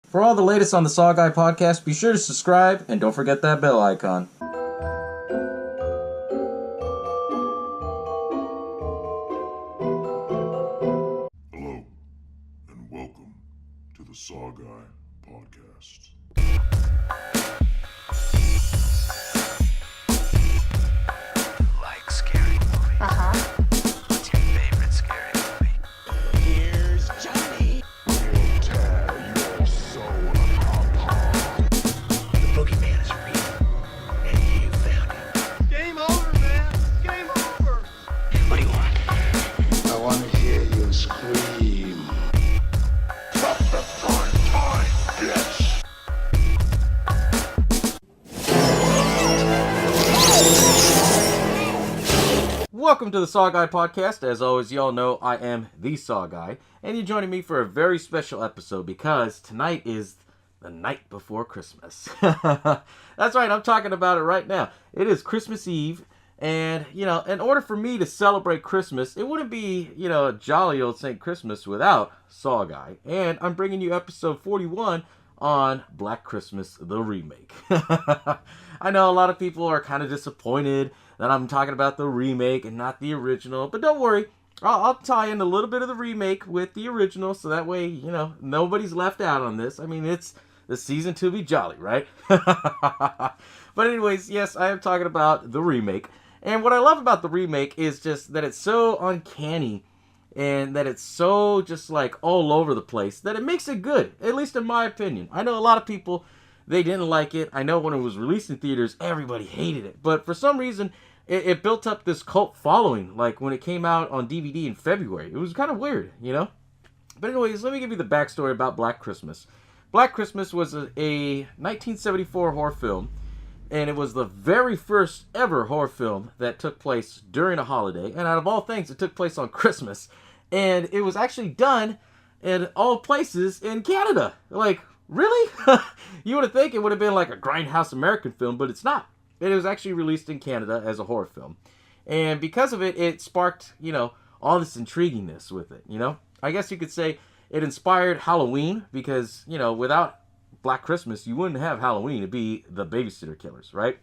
For all the latest on the SaWGuy podcast, be sure to subscribe and don't forget that bell icon. Hello, and welcome to the SaWGuy podcast. Like scary movies? What's your favorite scary movie? Here's Johnny. We'll tear your soul apart. The boogeyman is real, and you found him. Game over, man. Game over. What do you want? I want to hear you scream. Stop the fun time, bitch! Welcome to the SaWGuy podcast. As always, y'all know I am the SaWGuy, and you're joining me for a very special episode because tonight is the night before Christmas. That's right, I'm talking about it right now. It is Christmas Eve, and, in order for me to celebrate Christmas, it wouldn't be, a jolly old St. Christmas without SaWGuy, and I'm bringing you episode 41 on Black Christmas, the remake. I know a lot of people are kind of disappointed that I'm talking about the remake and not the original, but don't worry, I'll tie in a little bit of the remake with the original, so that way, nobody's left out on this. I mean, it's the season to be jolly, right? But anyways, yes, I am talking about the remake, and what I love about the remake is just that it's so uncanny, and that it's so just like all over the place, that it makes it good, at least in my opinion. I know a lot of people, they didn't like it. I know when it was released in theaters, everybody hated it. But for some reason, it built up this cult following, like when it came out on DVD in February. It was kind of weird, But anyways, let me give you the backstory about Black Christmas. Black Christmas was a 1974 horror film, and it was the very first ever horror film that took place during a holiday. And out of all things, it took place on Christmas. And it was actually done in all places in Canada. Like, really? You would think it would have been like a grindhouse American film, but it's not. It was actually released in Canada as a horror film. And because of it, it sparked, all this intriguingness with it, I guess you could say it inspired Halloween because, without Black Christmas, you wouldn't have Halloween. It'd be the Babysitter Killers, right?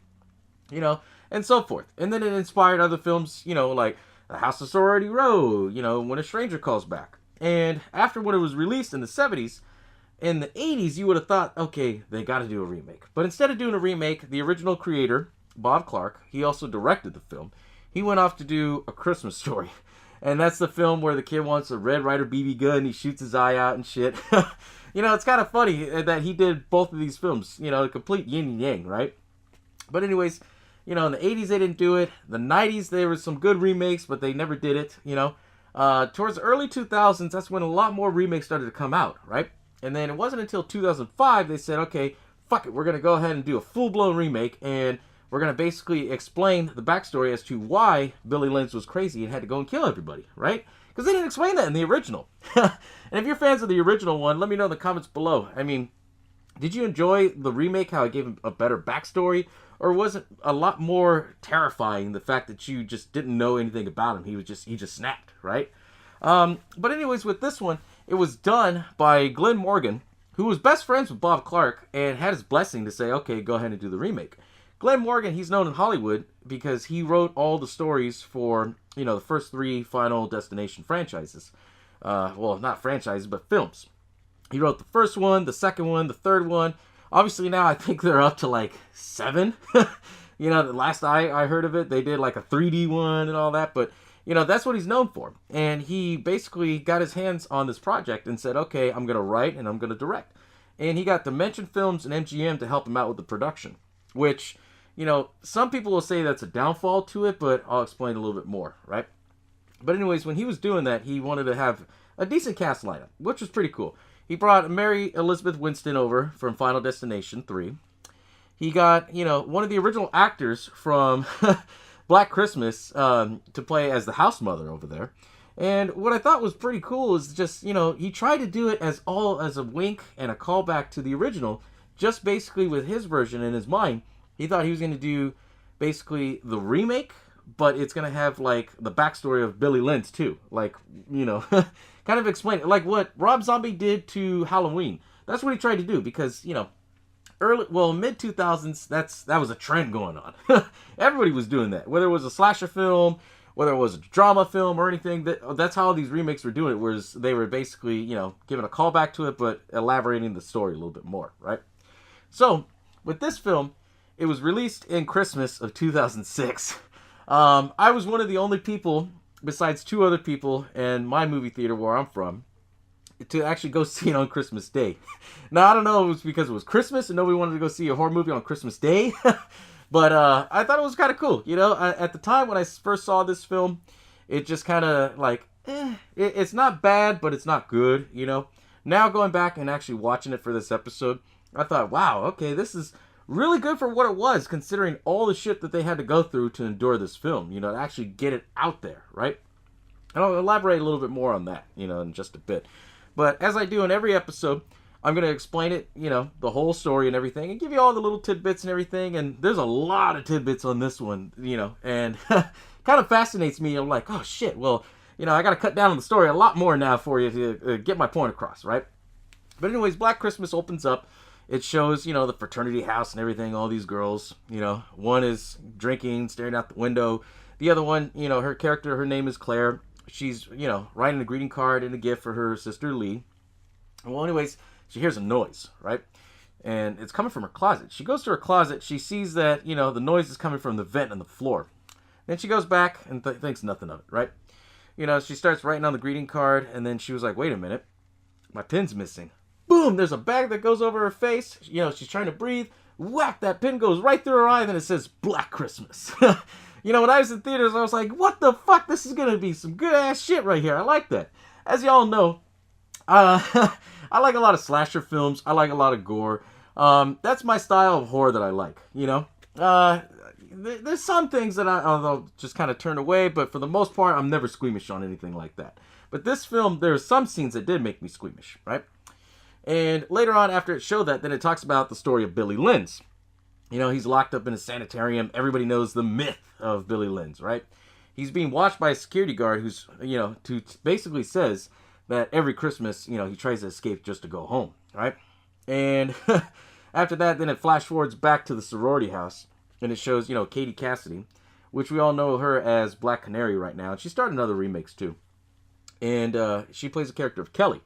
And so forth. And then it inspired other films, like The House of Sorority Row, When a Stranger Calls Back. And after when it was released in the 70s, in the 80s, you would have thought, okay, they got to do a remake. But instead of doing a remake, the original creator, Bob Clark, he also directed the film. He went off to do A Christmas Story. And that's the film where the kid wants a Red Ryder BB gun, he shoots his eye out and shit. It's kind of funny that he did both of these films, a complete yin and yang, right? But anyways, in the 80s, they didn't do it. The 90s, there was some good remakes, but they never did it, Towards the early 2000s, that's when a lot more remakes started to come out, right? And then it wasn't until 2005 they said, okay, fuck it, we're going to go ahead and do a full-blown remake, and we're going to basically explain the backstory as to why Billy Lynch was crazy and had to go and kill everybody, right? Because they didn't explain that in the original. And if you're fans of the original one, let me know in the comments below. I mean, did you enjoy the remake, how it gave him a better backstory? Or was it a lot more terrifying, the fact that you just didn't know anything about him? He just snapped, right? But anyways, with this one, it was done by Glen Morgan, who was best friends with Bob Clark and had his blessing to say, okay, go ahead and do the remake. Glen Morgan, he's known in Hollywood because he wrote all the stories for, the first 3 Final Destination franchises. Well, not franchises, but films. He wrote the first one, the second one, the third one. Obviously now I think they're up to like 7. The last I heard of it, they did like a 3D one and all that, but that's what he's known for. And he basically got his hands on this project and said, okay, I'm going to write and I'm going to direct. And he got Dimension Films and MGM to help him out with the production, which, some people will say that's a downfall to it, but I'll explain a little bit more, right? But anyways, when he was doing that, he wanted to have a decent cast lineup, which was pretty cool. He brought Mary Elizabeth Winstead over from Final Destination 3. He got, one of the original actors from Black Christmas to play as the house mother over there. And what I thought was pretty cool is just, he tried to do it as a wink and a callback to the original, just basically with his version in his mind. He thought he was going to do basically the remake, but it's going to have, like, the backstory of Billy Lynch, too. Like, kind of explain it. Like what Rob Zombie did to Halloween. That's what he tried to do because, mid 2000s, that was a trend going on. Everybody was doing that, whether it was a slasher film, whether it was a drama film or anything. That's how these remakes were doing it, was they were basically, giving a callback to it, but elaborating the story a little bit more, right? So with this film, it was released in Christmas of 2006. I was one of the only people, besides two other people in my movie theater where I'm from, to actually go see it on Christmas Day. Now, I don't know if it was because it was Christmas and nobody wanted to go see a horror movie on Christmas Day, but I thought it was kind of cool. At the time when I first saw this film, it just kind of like, it's not bad, but it's not good, Now going back and actually watching it for this episode, I thought, wow, okay, this is really good for what it was, considering all the shit that they had to go through to endure this film, to actually get it out there, right? And I'll elaborate a little bit more on that, in just a bit. But as I do in every episode, I'm going to explain it, the whole story and everything, and give you all the little tidbits and everything. And there's a lot of tidbits on this one, and kind of fascinates me. I'm like, oh shit, well, I got to cut down on the story a lot more now for you to get my point across, right? But anyways, Black Christmas opens up. It shows, the fraternity house and everything, all these girls, one is drinking, staring out the window. The other one, her character, her name is Claire. She's, writing a greeting card and a gift for her sister Lee. Well, anyways, she hears a noise, right? And it's coming from her closet. She goes to her closet. She sees that, the noise is coming from the vent on the floor. Then she goes back and thinks nothing of it, right? She starts writing on the greeting card, and then she was like, wait a minute, my pin's missing. Boom, there's a bag that goes over her face. She's trying to breathe. Whack, that pin goes right through her eye, then it says Black Christmas. When I was in theaters, I was like, what the fuck? This is going to be some good-ass shit right here. I like that. As y'all know, I like a lot of slasher films. I like a lot of gore. That's my style of horror that I like, There's some things that I'll just kind of turn away, but for the most part, I'm never squeamish on anything like that. But this film, there are some scenes that did make me squeamish, right? And later on, after it showed that, then it talks about the story of Billy Lenz. He's locked up in a sanitarium. Everybody knows the myth of Billy Lenz, right? He's being watched by a security guard who's, who basically says that every Christmas, he tries to escape just to go home, right? And after that, then it flash forwards back to the sorority house, and it shows, Katie Cassidy, which we all know her as Black Canary right now. And she started other remakes too. And she plays the character of Kelly.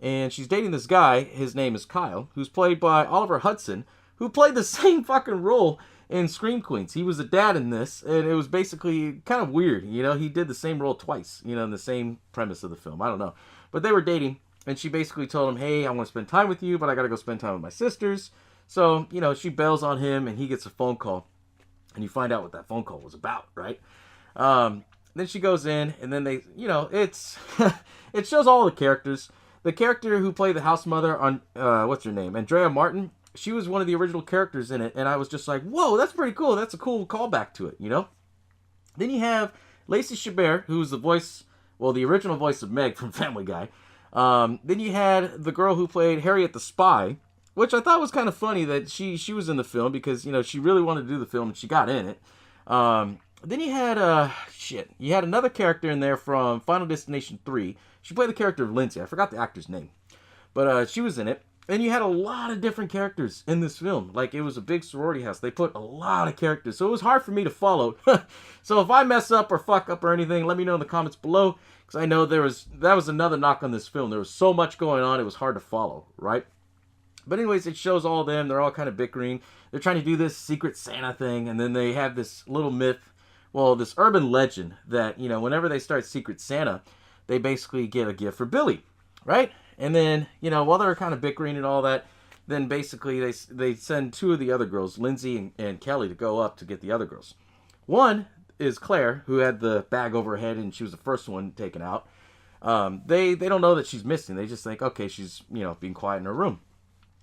And she's dating this guy, his name is Kyle, who's played by Oliver Hudson, who played the same fucking role in Scream Queens. He was a dad in this, and it was basically kind of weird. He did the same role twice, in the same premise of the film. I don't know. But they were dating, and she basically told him, hey, I want to spend time with you, but I got to go spend time with my sisters. So, she bails on him, and he gets a phone call, and you find out what that phone call was about, right? Then she goes in, and then they, it's, it shows all the characters. The character who played the house mother on, what's her name? Andrea Martin. She was one of the original characters in it, and I was just like, whoa, that's pretty cool. That's a cool callback to it, Then you have Lacey Chabert, who's the voice, the original voice of Meg from Family Guy. Then you had the girl who played Harriet the Spy, which I thought was kind of funny that she was in the film because, she really wanted to do the film, and she got in it. Then you had, you had another character in there from Final Destination 3. She played the character of Lindsay. I forgot the actor's name. But she was in it. And you had a lot of different characters in this film. Like, it was a big sorority house. They put a lot of characters. So it was hard for me to follow. So if I mess up or fuck up or anything, let me know in the comments below. Because I know that was another knock on this film. There was so much going on, it was hard to follow, right? But anyways, it shows all of them. They're all kind of bickering. They're trying to do this Secret Santa thing. And then they have this little myth, this urban legend that, whenever they start Secret Santa, they basically get a gift for Billy, right? And then, while they're kind of bickering and all that, then basically they send two of the other girls, Lindsay and Kelly, to go up to get the other girls. One is Claire, who had the bag over her head, and she was the first one taken out. They don't know that she's missing. They just think, okay, she's, being quiet in her room.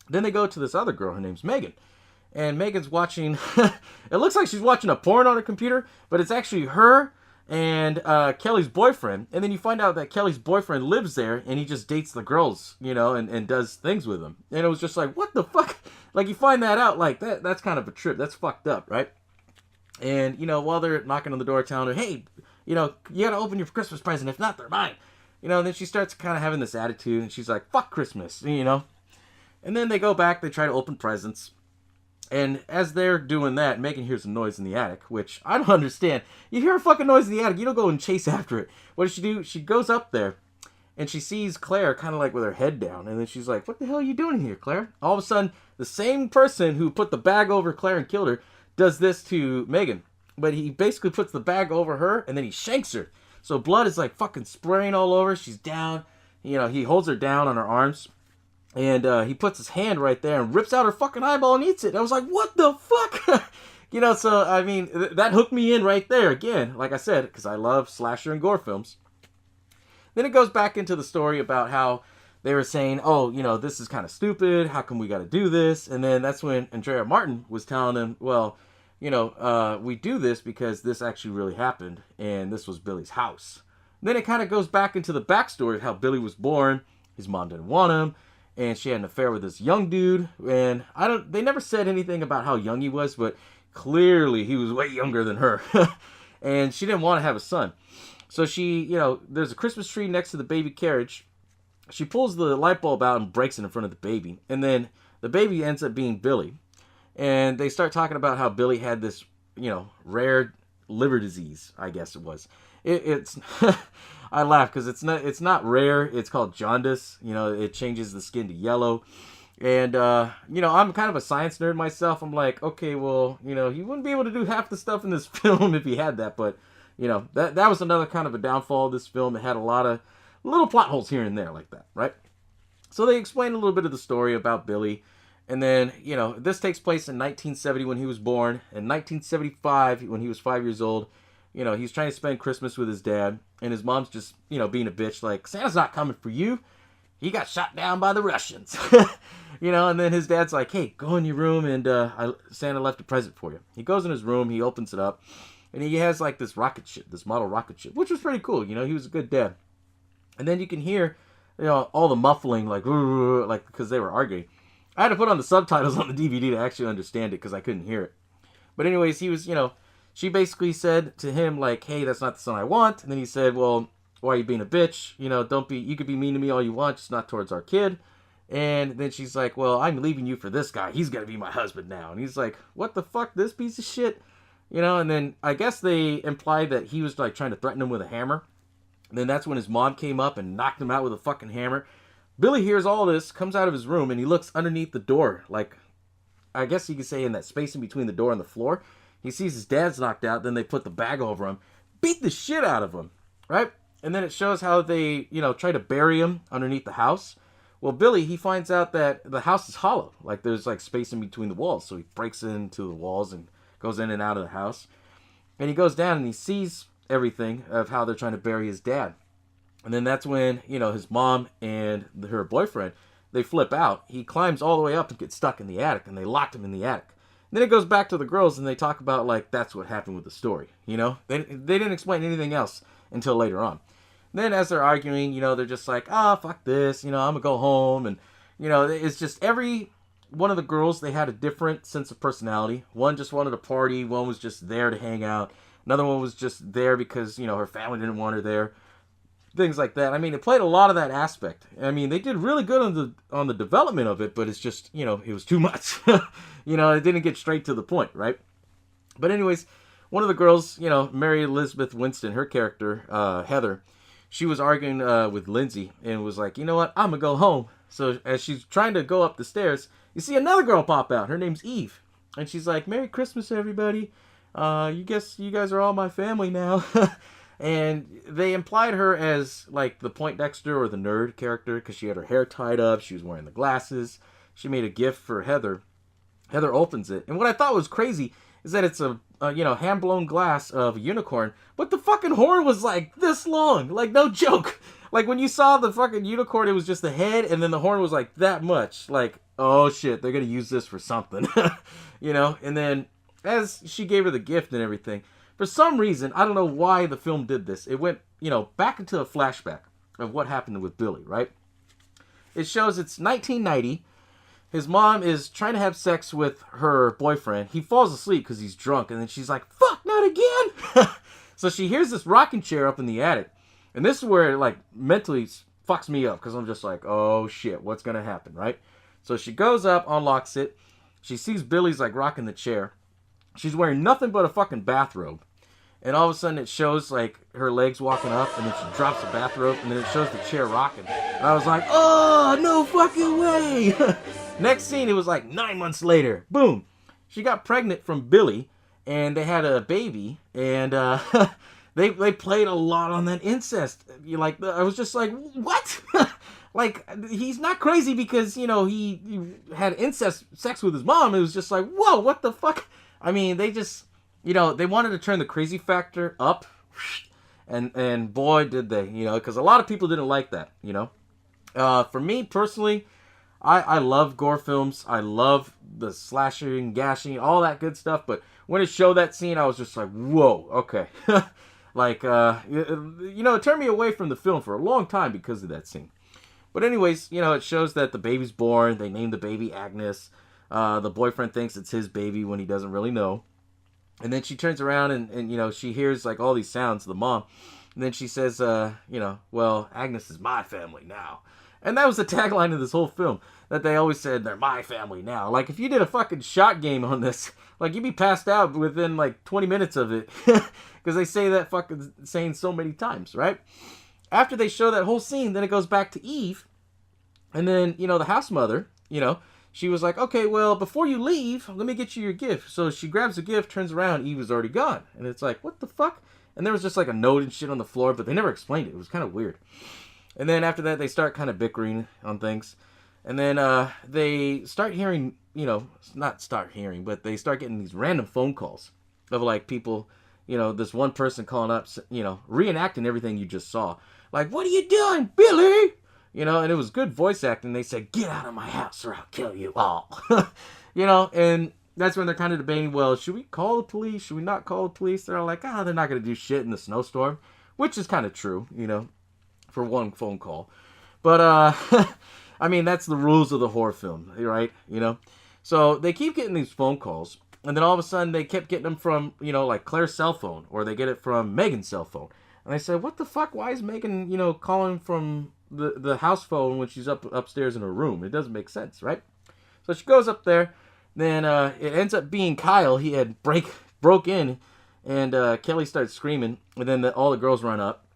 Then they go to this other girl. Her name's Megan. And Megan's watching, it looks like she's watching a porn on her computer, but it's actually her and Kelly's boyfriend. And then you find out that Kelly's boyfriend lives there, and he just dates the girls, and does things with them. And it was just like, what the fuck? Like, you find that out, like, that's kind of a trip. That's fucked up, right? And, while they're knocking on the door telling her, hey, you gotta open your Christmas present. If not, they're mine. And then she starts kind of having this attitude, and she's like, fuck Christmas, And then they go back, they try to open presents. And as they're doing that, Megan hears a noise in the attic, which I don't understand. You hear a fucking noise in the attic, you don't go and chase after it. What does she do? She goes up there, and she sees Claire kind of like with her head down. And then she's like, what the hell are you doing here, Claire? All of a sudden, the same person who put the bag over Claire and killed her does this to Megan. But he basically puts the bag over her, and then he shanks her. So blood is like fucking spraying all over. She's down. You know, he holds her down on her arms. And he puts his hand right there and rips out her fucking eyeball and eats it. I was like, what the fuck? You know, so, I mean, that hooked me in right there again, like I said, because I love slasher and gore films. Then it goes back into the story about how they were saying, oh, you know, this is kind of stupid. How come we got to do this? And then that's when Andrea Martin was telling them, well, you know, we do this because this actually really happened. And this was Billy's house. And then it kind of goes back into the backstory of how Billy was born. His mom didn't want him. And she had an affair with this young dude. And they never said anything about how young he was, but clearly he was way younger than her. And she didn't want to have a son. So she, you know, there's a Christmas tree next to the baby carriage. She pulls the light bulb out and breaks it in front of the baby. And then the baby ends up being Billy. And they start talking about how Billy had this, you know, rare liver disease, I guess it was. It's I laugh because it's not rare. It's called jaundice. You know, it changes the skin to yellow. And, you know, I'm kind of a science nerd myself. I'm like, okay, well, you know, he wouldn't be able to do half the stuff in this film if he had that. But, you know, that was another kind of a downfall of this film. It had a lot of little plot holes here and there like that, right? So they explain a little bit of the story about Billy. And then, you know, this takes place in 1970 when he was born. In 1975, when he was 5 years old, you know, he's trying to spend Christmas with his dad. And his mom's just, you know, being a bitch, like, Santa's not coming for you. He got shot down by the Russians. You know, and then his dad's like, hey, go in your room and Santa left a present for you. He goes in his room, he opens it up, and he has like this rocket ship, this model rocket ship, which was pretty cool. You know, he was a good dad. And then you can hear, you know, all the muffling, like because they were arguing. I had to put on the subtitles on the DVD to actually understand it because I couldn't hear it. But anyways, he was, you know, she basically said to him, like, hey, that's not the son I want. And then he said, well, why are you being a bitch? You know, you could be mean to me all you want, just not towards our kid. And then she's like, well, I'm leaving you for this guy. He's going to be my husband now. And he's like, what the fuck, this piece of shit? You know, and then I guess they implied that he was like trying to threaten him with a hammer. And then that's when his mom came up and knocked him out with a fucking hammer. Billy hears all this, comes out of his room, and he looks underneath the door. Like, I guess you could say in that space in between the door and the floor. He sees his dad's knocked out. Then they put the bag over him, beat the shit out of him, right? And then it shows how they, you know, try to bury him underneath the house. Well, Billy, he finds out that the house is hollow. Like, there's, like, space in between the walls. So he breaks into the walls and goes in and out of the house. And he goes down and he sees everything of how they're trying to bury his dad. And then that's when, you know, his mom and her boyfriend, they flip out. He climbs all the way up and gets stuck in the attic. And they locked him in the attic. And then it goes back to the girls and they talk about, like, that's what happened with the story. You know? They didn't explain anything else until later on. Then as they're arguing, you know, they're just like, fuck this, you know, I'm gonna go home. And, you know, it's just every one of the girls, they had a different sense of personality. One just wanted to party. One was just there to hang out. Another one was just there because, you know, her family didn't want her there. Things like that. I mean, it played a lot of that aspect. I mean, they did really good on the development of it, but it's just, you know, it was too much. You know, it didn't get straight to the point, right? But anyways, one of the girls, you know, Mary Elizabeth Winston, her character, Heather, she was arguing with Lindsay and was like, you know what, I'm going to go home. So as she's trying to go up the stairs, you see another girl pop out. Her name's Eve. And she's like, Merry Christmas, everybody. You guess you guys are all my family now. And they implied her as like the Poindexter or the nerd character because she had her hair tied up. She was wearing the glasses. She made a gift for Heather. Heather opens it. And what I thought was crazy is that it's a you know, hand-blown glass of a unicorn, but the fucking horn was like this long, like no joke. Like when you saw the fucking unicorn, it was just the head, and then the horn was like that much. Like, oh shit, they're gonna use this for something, you know. And then as she gave her the gift and everything, for some reason, I don't know why the film did this. It went, you know, back into a flashback of what happened with Billy, right? It shows it's 1990. His mom is trying to have sex with her boyfriend. He falls asleep because he's drunk. And then she's like, fuck, not again. So she hears this rocking chair up in the attic. And this is where it, like, mentally fucks me up. Because I'm just like, oh, shit, what's going to happen, right? So she goes up, unlocks it. She sees Billy's like rocking the chair. She's wearing nothing but a fucking bathrobe. And all of a sudden it shows like her legs walking up, and then she drops the bathrobe, and then it shows the chair rocking. And I was like, oh, no fucking way. Next scene, it was like 9 months later. Boom. She got pregnant from Billy, and they had a baby, and they played a lot on that incest. I was just like, what? Like, he's not crazy because, he had incest sex with his mom. It was just like, whoa, what the fuck? I mean, they just, they wanted to turn the crazy factor up. And boy, did they, because a lot of people didn't like that, For me, personally, I love gore films. I love the slashing, gashing, all that good stuff. But when it showed that scene, I was just like, whoa, okay. It turned me away from the film for a long time because of that scene. But anyways, it shows that the baby's born. They named the baby Agnes. The boyfriend thinks it's his baby when he doesn't really know. And then she turns around and she hears like all these sounds, the mom. And then she says, well, Agnes is my family now. And that was the tagline of this whole film, that they always said, they're my family now. Like, if you did a fucking shot game on this, like, you'd be passed out within, like, 20 minutes of it. Because they say that fucking saying so many times, right? After they show that whole scene, then it goes back to Eve. And then, the house mother, she was like, okay, well, before you leave, let me get you your gift. So she grabs the gift, turns around, Eve is already gone. And it's like, what the fuck? And there was just, like, a note and shit on the floor, but they never explained it. It was kind of weird. And then after that, they start kind of bickering on things. And then they start hearing, not start hearing, but they start getting these random phone calls of, like, people, this one person calling up, reenacting everything you just saw. Like, what are you doing, Billy? And it was good voice acting. They said, get out of my house or I'll kill you all. And that's when they're kind of debating, well, should we call the police? Should we not call the police? They're all like, they're not going to do shit in the snowstorm, which is kind of true, for one phone call. But, I mean, that's the rules of the horror film, right? So they keep getting these phone calls, and then all of a sudden they kept getting them from, like Claire's cell phone, or they get it from Megan's cell phone. And I said, what the fuck? Why is Megan, calling from the house phone when she's upstairs in her room? It doesn't make sense, right? So she goes up there, then it ends up being Kyle. He had broke in, and Kelly starts screaming, and then all the girls run up.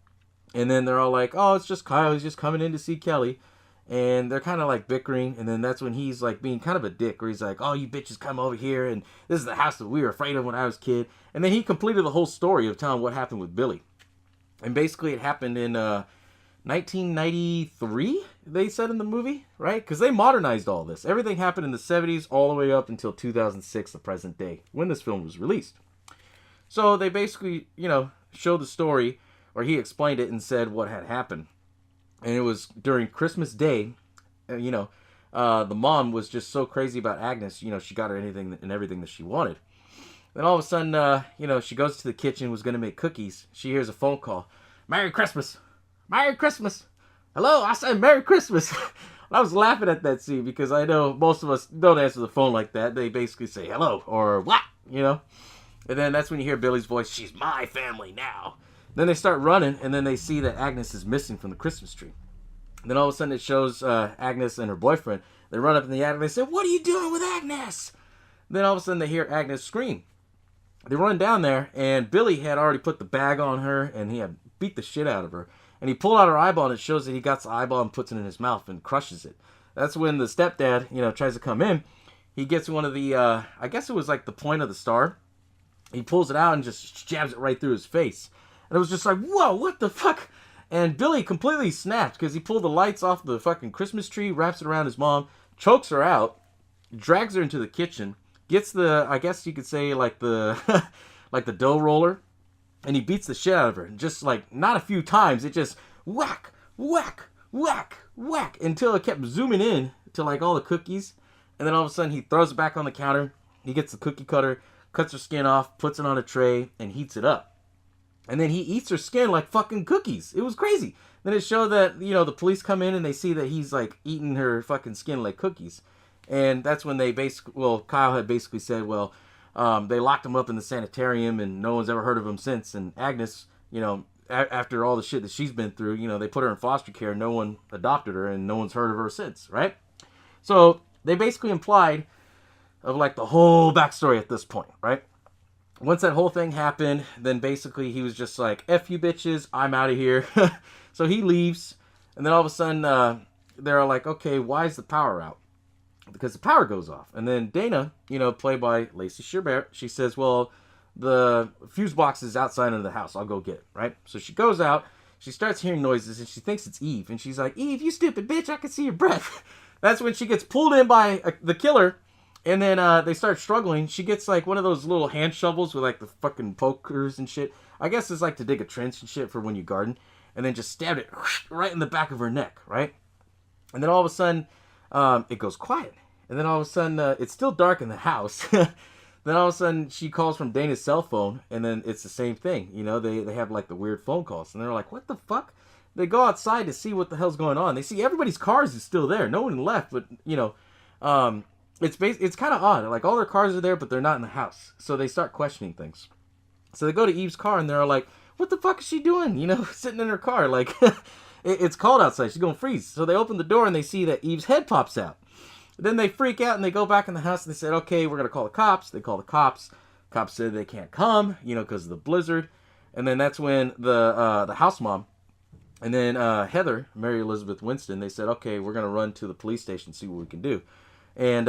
And then they're all like, oh, it's just Kyle. He's just coming in to see Kelly. And they're kind of like bickering. And then that's when he's like being kind of a dick. Where he's like, oh, you bitches come over here. And this is the house that we were afraid of when I was a kid. And then he completed the whole story of telling what happened with Billy. And basically it happened in 1993, they said in the movie. Right? Because they modernized all this. Everything happened in the 70s all the way up until 2006, the present day, when this film was released. So they basically, showed the story. Or he explained it and said what had happened. And it was during Christmas Day, the mom was just so crazy about Agnes, she got her anything and everything that she wanted. Then all of a sudden, she goes to the kitchen, was going to make cookies. She hears a phone call. Merry Christmas. Merry Christmas. Hello, I said Merry Christmas. I was laughing at that scene because I know most of us don't answer the phone like that. They basically say hello or what, And then that's when you hear Billy's voice. She's my family now. Then they start running, and then they see that Agnes is missing from the Christmas tree. And then all of a sudden it shows Agnes and her boyfriend. They run up in the attic and they say, what are you doing with Agnes? And then all of a sudden they hear Agnes scream. They run down there, and Billy had already put the bag on her, and he had beat the shit out of her. And he pulled out her eyeball, and it shows that he got the eyeball and puts it in his mouth and crushes it. That's when the stepdad, tries to come in. He gets one of the, I guess it was like the point of the star. He pulls it out and just jabs it right through his face. And it was just like, whoa, what the fuck? And Billy completely snapped because he pulled the lights off the fucking Christmas tree, wraps it around his mom, chokes her out, drags her into the kitchen, gets the, I guess you could say, like the like the dough roller, and he beats the shit out of her. And just like, not a few times, it just whack, whack, whack, whack, until it kept zooming in to like all the cookies. And then all of a sudden he throws it back on the counter. He gets the cookie cutter, cuts her skin off, puts it on a tray, and heats it up. And then he eats her skin like fucking cookies. It was crazy. Then it showed that, the police come in and they see that he's like eating her fucking skin like cookies. And that's when they Kyle had basically said, they locked him up in the sanitarium and no one's ever heard of him since. And Agnes, after all the shit that she's been through, they put her in foster care. No one adopted her and no one's heard of her since, right? So they basically implied of like the whole backstory at this point, right? Once that whole thing happened, then basically he was just like, F you bitches, I'm out of here. So he leaves, and then all of a sudden they're like, okay, why is the power out? Because the power goes off. And then Dana, played by Lacey Chabert, she says, well, the fuse box is outside of the house. I'll go get it, right? So she goes out. She starts hearing noises, and she thinks it's Eve. And she's like, Eve, you stupid bitch, I can see your breath. That's when she gets pulled in by the killer, and then they start struggling. She gets like one of those little hand shovels with like the fucking pokers and shit. I guess it's like to dig a trench and shit for when you garden. And then just stabbed it right in the back of her neck, right? And then all of a sudden, it goes quiet. And then all of a sudden, it's still dark in the house. Then all of a sudden, she calls from Dana's cell phone, and then it's the same thing. They have like the weird phone calls, and they're like, what the fuck? They go outside to see what the hell's going on. They see everybody's cars is still there. No one left, but, it's kind of odd. Like, all their cars are there, but they're not in the house. So they start questioning things. So they go to Eve's car, and they're like, what the fuck is she doing? Sitting in her car. Like, it's cold outside. She's going to freeze. So they open the door, and they see that Eve's head pops out. Then they freak out, and they go back in the house, and they said, okay, we're going to call the cops. They call the cops. Cops said they can't come, because of the blizzard. And then that's when the house mom and then Heather, Mary Elizabeth Winston, they said, okay, we're going to run to the police station and see what we can do. And,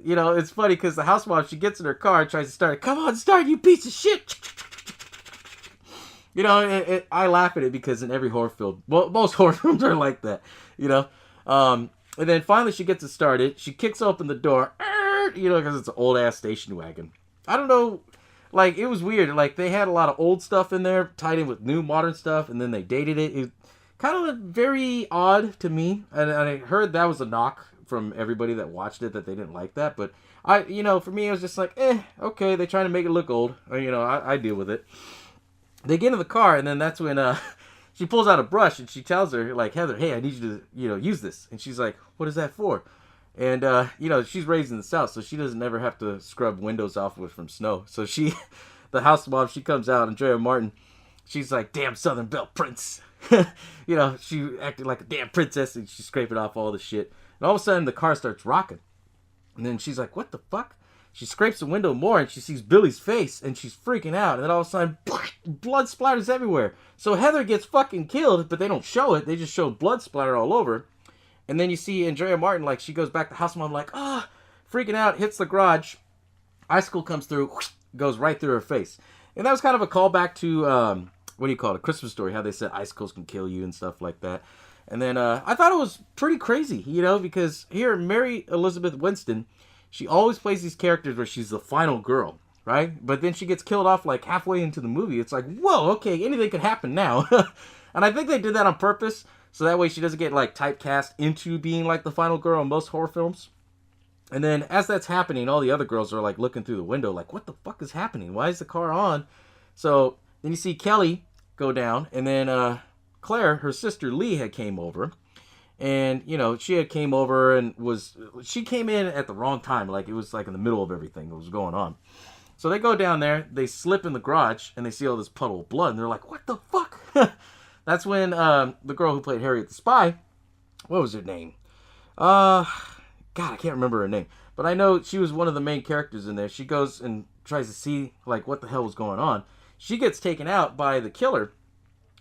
it's funny because the house mom, she gets in her car and tries to start it. Come on, start, you piece of shit. I laugh at it because in every horror film, well, most horror films are like that, And then finally she gets it started. She kicks open the door, because it's an old-ass station wagon. I don't know, like, it was weird. Like, they had a lot of old stuff in there, tied in with new modern stuff, and then they dated it. It kind of very odd to me. And I heard that was a knock from everybody that watched it, that they didn't like that. But, for me, it was just like, okay, they're trying to make it look old. I deal with it. They get in the car, and then that's when she pulls out a brush, and she tells her, like, Heather, hey, I need you to, use this. And she's like, what is that for? And, she's raised in the South, so she doesn't ever have to scrub windows off from snow. So the house mom, she comes out, Andrea Martin, she's like, damn Southern Belle Prince. She acted like a damn princess, and she's scraping off all the shit. And all of a sudden, the car starts rocking. And then she's like, what the fuck? She scrapes the window more, and she sees Billy's face, and she's freaking out. And then all of a sudden, blood splatters everywhere. So Heather gets fucking killed, but they don't show it. They just show blood splatter all over. And then you see Andrea Martin, like, she goes back to house mom, like, freaking out, hits the garage. Icicle comes through, goes right through her face. And that was kind of a callback to, what do you call it, A Christmas Story, how they said icicles can kill you and stuff like that. And then I thought it was pretty crazy, because here, Mary Elizabeth Winston, she always plays these characters where she's the final girl, right? But then she gets killed off like halfway into the movie. It's like, whoa, okay, anything could happen now. And I think they did that on purpose, so that way she doesn't get like typecast into being like the final girl in most horror films. And then as that's happening, all the other girls are like looking through the window like, what the fuck is happening? Why is the car on? So then you see Kelly go down, and then Claire, her sister Lee, had came over. And, she had came over and she came in at the wrong time. Like, it was like in the middle of everything that was going on. So they go down there, they slip in the garage, and they see all this puddle of blood. And they're like, what the fuck? That's when the girl who played Harriet the Spy, what was her name? God, I can't remember her name. But I know she was one of the main characters in there. She goes and tries to see, like, what the hell was going on. She gets taken out by the killer,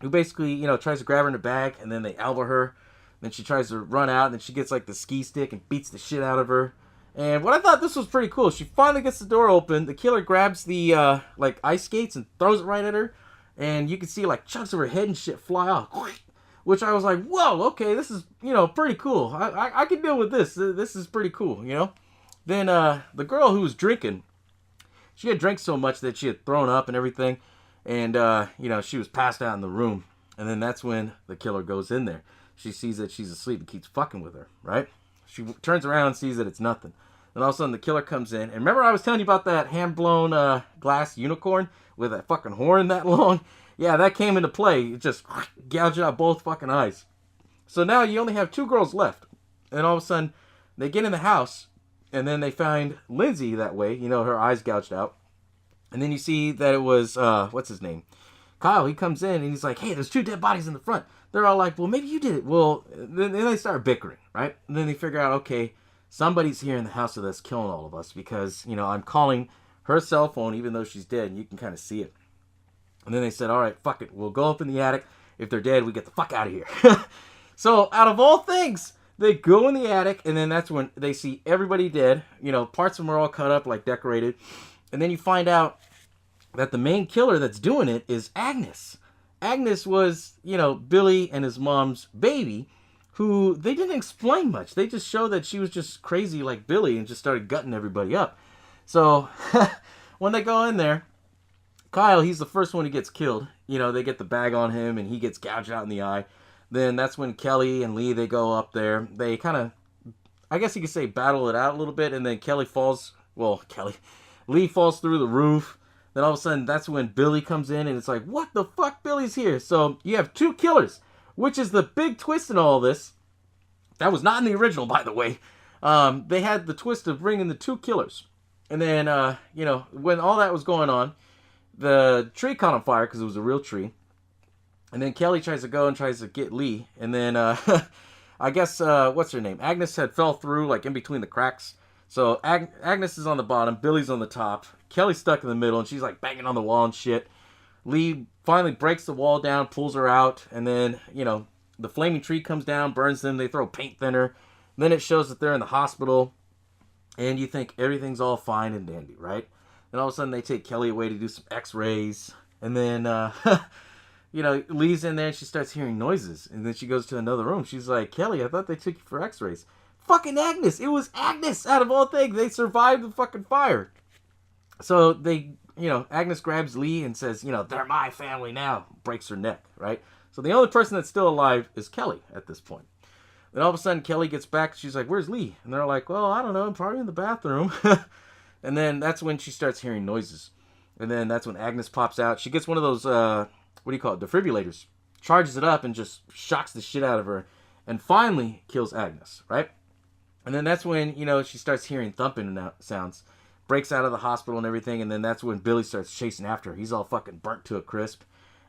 who basically, tries to grab her in the bag, and then they elbow her. Then she tries to run out, and then she gets like the ski stick and beats the shit out of her. And what I thought this was pretty cool, she finally gets the door open. The killer grabs the like ice skates and throws it right at her, and you can see like chunks of her head and shit fly off. Which I was like, whoa, okay, this is pretty cool. I can deal with this. This is pretty cool, Then the girl who was drinking, she had drank so much that she had thrown up and everything, and she was passed out in the room. And then that's when the killer goes in there. She sees that she's asleep and keeps fucking with her, right? She turns around and sees that it's nothing. Then all of a sudden the killer comes in. And remember I was telling you about that hand-blown glass unicorn with that fucking horn that long? Yeah, that came into play. It just gouged out both fucking eyes. So now you only have 2 girls left. And all of a sudden they get in the house, and then they find Lindsay that way. Her eyes gouged out. And then you see that it was, what's his name? Kyle. He comes in and he's like, hey, there's 2 dead bodies in the front. They're all like, well, maybe you did it. Well, then they start bickering, right? And then they figure out, okay, somebody's here in the house that's killing all of us because, I'm calling her cell phone even though she's dead, and you can kind of see it. And then they said, all right, fuck it. We'll go up in the attic. If they're dead, we get the fuck out of here. So out of all things, they go in the attic, and then that's when they see everybody dead. Parts of them are all cut up, like decorated. And then you find out that the main killer that's doing it is Agnes. Agnes was, Billy and his mom's baby, who they didn't explain much. They just show that she was just crazy like Billy and just started gutting everybody up. So when they go in there, Kyle, he's the first one who gets killed. They get the bag on him and he gets gouged out in the eye. Then that's when Kelly and Lee, they go up there. They kind of, I guess you could say, battle it out a little bit. And then Lee falls through the roof. Then all of a sudden, that's when Billy comes in and it's like, what the fuck, Billy's here? So you have two killers, which is the big twist in all this. That was not in the original, by the way. They had the twist of bringing the two killers. And then, when all that was going on, the tree caught on fire because it was a real tree. And then Kelly tries to go and tries to get Lee. And then, I guess, what's her name? Agnes had fell through, like, in between the cracks. So Agnes is on the bottom. Billy's on the top. Kelly's stuck in the middle, and she's, like, banging on the wall and shit. Lee finally breaks the wall down, pulls her out. And then, the flaming tree comes down, burns them. They throw paint thinner. Then it shows that they're in the hospital. And you think everything's all fine and dandy, right? And all of a sudden, they take Kelly away to do some x-rays. And then, Lee's in there and she starts hearing noises. And then she goes to another room. She's like, Kelly, I thought they took you for x-rays. Fucking Agnes. It was Agnes out of all things. They survived the fucking fire. So they, Agnes grabs Lee and says, they're my family now. Breaks her neck, right? So the only person that's still alive is Kelly at this point. Then all of a sudden, Kelly gets back. She's like, where's Lee? And they're like, well, I don't know. I'm probably in the bathroom. And then that's when she starts hearing noises. And then that's when Agnes pops out. She gets one of those, defibrillators. Charges it up and just shocks the shit out of her. And finally kills Agnes, right? And then that's when, she starts hearing thumping sounds. Breaks out of the hospital and everything. And then that's when Billy starts chasing after her. He's all fucking burnt to a crisp.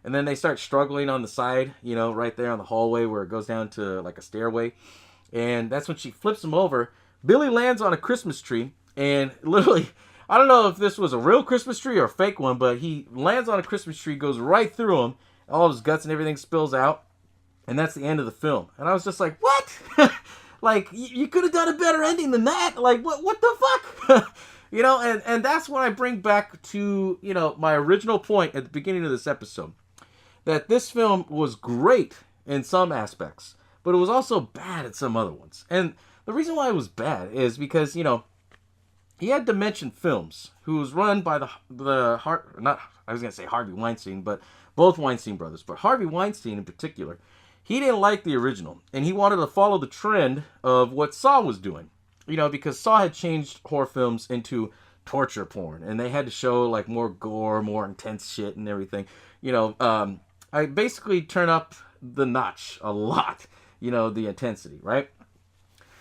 And then they start struggling on the side, right there on the hallway where it goes down to like a stairway. And that's when she flips him over. Billy lands on a Christmas tree. And literally, I don't know if this was a real Christmas tree or a fake one, but he lands on a Christmas tree, goes right through him. All of his guts and everything spills out. And that's the end of the film. And I was just like, what? Like, you could have done a better ending than that. Like, what the fuck? And that's what I bring back to, my original point at the beginning of this episode. That this film was great in some aspects, but it was also bad at some other ones. And the reason why it was bad is because, he had Dimension Films, who was run by Harvey Weinstein, but both Weinstein brothers. But Harvey Weinstein in particular, he didn't like the original, and he wanted to follow the trend of what Saw was doing. Because Saw had changed horror films into torture porn, and they had to show like more gore, more intense shit and everything. I basically turn up the notch a lot, the intensity, right?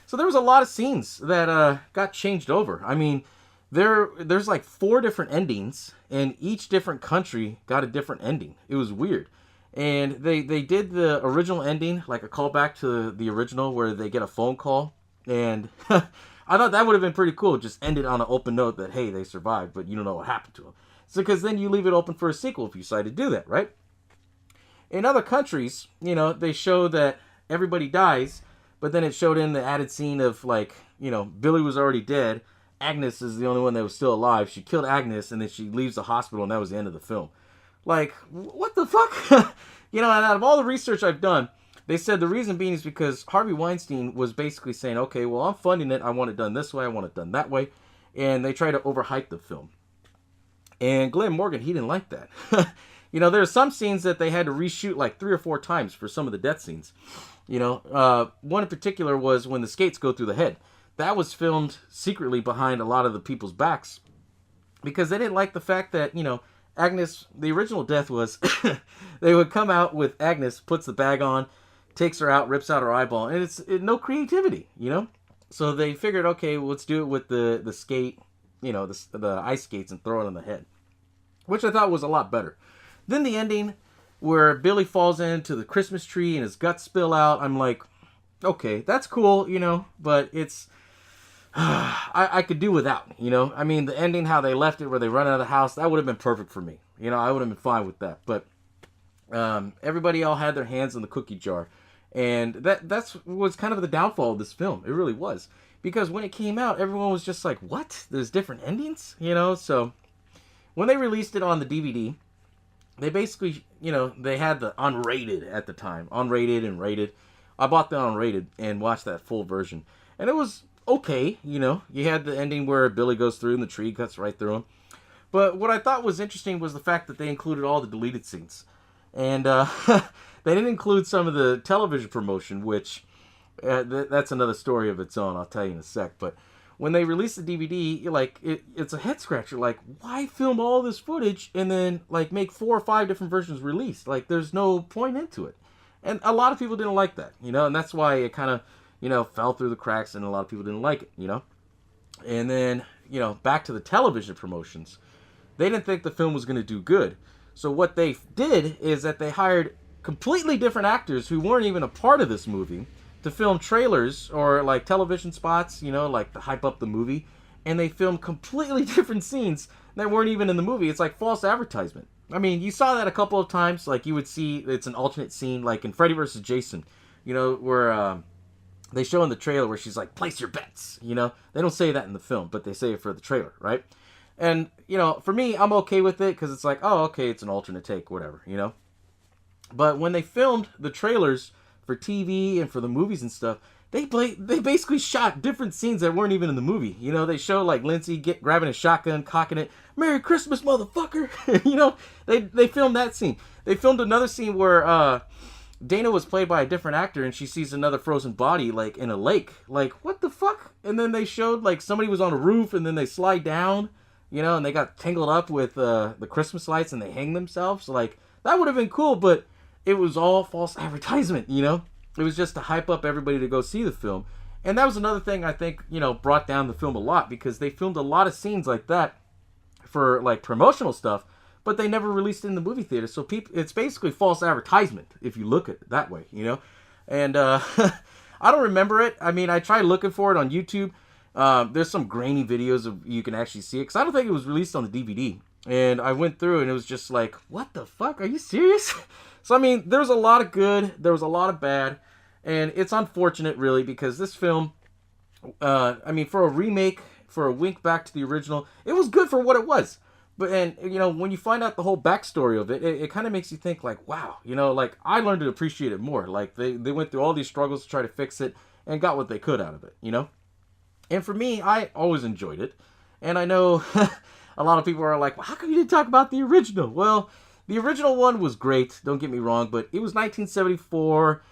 So there was a lot of scenes that got changed over. I mean, there's like 4 different endings, and each different country got a different ending. It was weird. And they did the original ending, like a callback to the original where they get a phone call. And I thought that would have been pretty cool. Just ended on an open note that, hey, they survived, but you don't know what happened to them. So because then you leave it open for a sequel if you decide to do that, right? In other countries, they show that everybody dies, but then it showed in the added scene of like, Billy was already dead. Agnes is the only one that was still alive. She killed Agnes, and then she leaves the hospital, and that was the end of the film. Like, what the fuck? And out of all the research I've done, they said the reason being is because Harvey Weinstein was basically saying, okay, well, I'm funding it. I want it done this way. I want it done that way. And they try to overhype the film. And Glen Morgan, he didn't like that. There are some scenes that they had to reshoot like 3 or 4 times for some of the death scenes. One in particular was when the skates go through the head. That was filmed secretly behind a lot of the people's backs because they didn't like the fact that, Agnes, the original death was they would come out with Agnes, puts the bag on, takes her out, rips out her eyeball, and it's no creativity, So they figured, okay, well, let's do it with the skate, the ice skates and throw it on the head, which I thought was a lot better. Then the ending where Billy falls into the Christmas tree and his guts spill out, I'm like, okay, that's cool, but it's I could do without, you know. I mean, the ending, how they left it, where they run out of the house, that would have been perfect for me. You know, I would have been fine with that. But everybody all had their hands in the cookie jar. And that's was kind of the downfall of this film. It really was. Because when it came out, everyone was just like, what? There's different endings? You know, so when they released it on the DVD, they basically, you know, they had the unrated at the time. Unrated and rated. I bought the unrated and watched that full version. And it was okay, you know. You had the ending where Billy goes through and the tree cuts right through him. But what I thought was interesting was the fact that they included all the deleted scenes. And they didn't include some of the television promotion, which that's another story of its own. I'll tell you in a sec. But when they released the DVD, like it's a head scratcher. Like, why film all this footage and then like make 4 or 5 different versions released? Like, there's no point into it. And a lot of people didn't like that, you know. And that's why it kind of, you know, fell through the cracks, and a lot of people didn't like it, you know. And then, you know, back to the television promotions, they didn't think the film was going to do good. So what they did is that they hired completely different actors who weren't even a part of this movie to film trailers or like television spots, you know, like to hype up the movie. And they filmed completely different scenes that weren't even in the movie. It's like false advertisement. I mean, you saw that a couple of times. Like, you would see it's an alternate scene, like in Freddy vs. Jason, you know, where they show in the trailer where she's like, place your bets, you know. They don't say that in the film, but they say it for the trailer, right? And, you know, for me, I'm okay with it because it's like, oh, okay, it's an alternate take, whatever, you know. But when they filmed the trailers for TV and for the movies and stuff, they basically shot different scenes that weren't even in the movie. You know, they show like Lindsay grabbing a shotgun, cocking it, Merry Christmas, motherfucker. You know, they filmed that scene. They filmed another scene where Dana was played by a different actor, and she sees another frozen body like in a lake. Like, what the fuck? And then they showed like somebody was on a roof, and then they slide down, you know, and they got tangled up with the Christmas lights, and they hang themselves. Like, that would have been cool, but it was all false advertisement, you know. It was just to hype up everybody to go see the film. And that was another thing I think, you know, brought down the film a lot, because they filmed a lot of scenes like that for like promotional stuff, but they never released it in the movie theater. So it's basically false advertisement if you look at it that way, you know. And I don't remember it. I mean, I tried looking for it on YouTube. There's some grainy videos of you can actually see it, because I don't think it was released on the DVD. And I went through and it was just like, what the fuck? Are you serious? So, I mean, there's a lot of good, there was a lot of bad, and it's unfortunate, really, because this film, I mean, for a remake, for a wink back to the original, it was good for what it was. But, and, you know, when you find out the whole backstory of it, it kind of makes you think, like, wow, you know, like, I learned to appreciate it more. Like, they went through all these struggles to try to fix it and got what they could out of it, you know? And for me, I always enjoyed it. And I know a lot of people are like, well, how come you didn't talk about the original? Well, the original one was great, don't get me wrong, but it was 1974.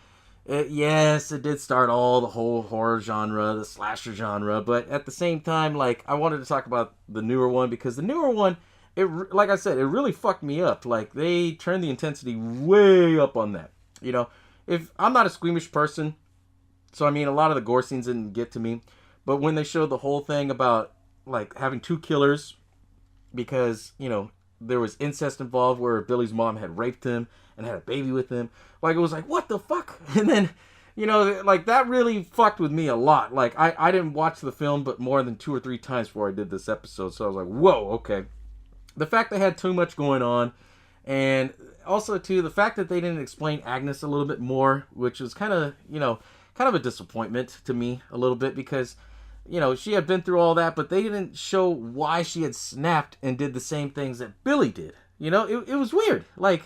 Yes, it did start all the whole horror genre, the slasher genre, but at the same time, like, I wanted to talk about the newer one, because the newer one, like I said, it really fucked me up. Like, they turned the intensity way up on that. You know, if I'm not a squeamish person, so I mean, a lot of the gore scenes didn't get to me, but when they showed the whole thing about, like, having 2 killers, because, you know, there was incest involved where Billy's mom had raped him and had a baby with him. Like, it was like, what the fuck? And then, you know, like, that really fucked with me a lot. Like, I didn't watch the film but more than 2 or 3 times before I did this episode. So I was like, whoa, okay. The fact they had too much going on. And also, too, the fact that they didn't explain Agnes a little bit more, which was kind of, you know, kind of a disappointment to me a little bit, because, you know, she had been through all that, but they didn't show why she had snapped and did the same things that Billy did. You know, it was weird. Like,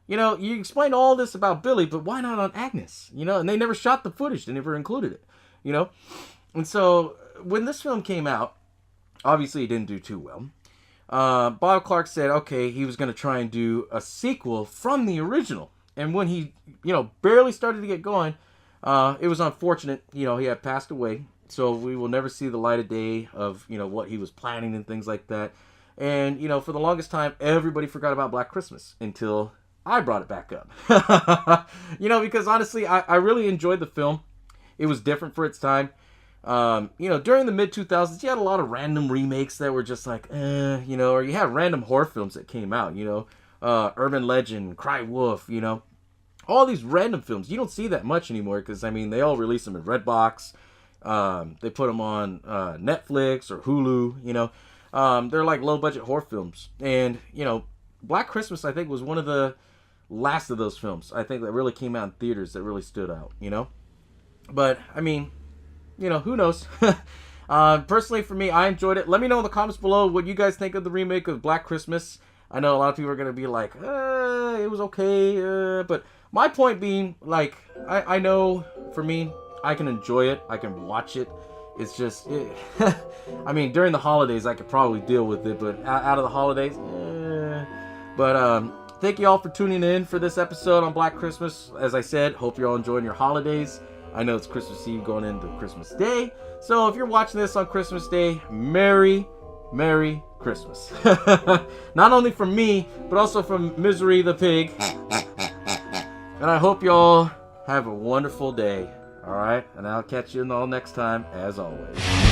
you know, you explained all this about Billy, but why not on Agnes? You know, and they never shot the footage. They never included it, you know? And so, when this film came out, obviously it didn't do too well. Bob Clark said, okay, he was going to try and do a sequel from the original. And when he, you know, barely started to get going, it was unfortunate, you know, he had passed away. So we will never see the light of day of, you know, what he was planning and things like that. And, you know, for the longest time, everybody forgot about Black Christmas until I brought it back up. You know, because honestly, I really enjoyed the film. It was different for its time. You know, during the mid-2000s, you had a lot of random remakes that were just like, you know, or you had random horror films that came out, you know, Urban Legend, Cry Wolf, you know, all these random films. You don't see that much anymore because, I mean, they all release them in Redbox. They put them on Netflix or Hulu. They're like low budget horror films, and Black Christmas, I think, was one of the last of those films, I think, that really came out in theaters that really stood out. But I mean, who knows? Personally, for me, I enjoyed it. Let me know in the comments below what you guys think of the remake of Black Christmas. I know a lot of people are going to be like, it was okay, but my point being, like, I know, for me, I can enjoy it, I can watch it. It's just, I mean, during the holidays, I could probably deal with it, but out of the holidays, But thank you all for tuning in for this episode on Black Christmas. As I said, hope you're all enjoying your holidays. I know it's Christmas Eve going into Christmas Day. So if you're watching this on Christmas Day, Merry Christmas. Not only from me, but also from Misery the Pig. And I hope y'all have a wonderful day. Alright? And I'll catch you all next time, as always.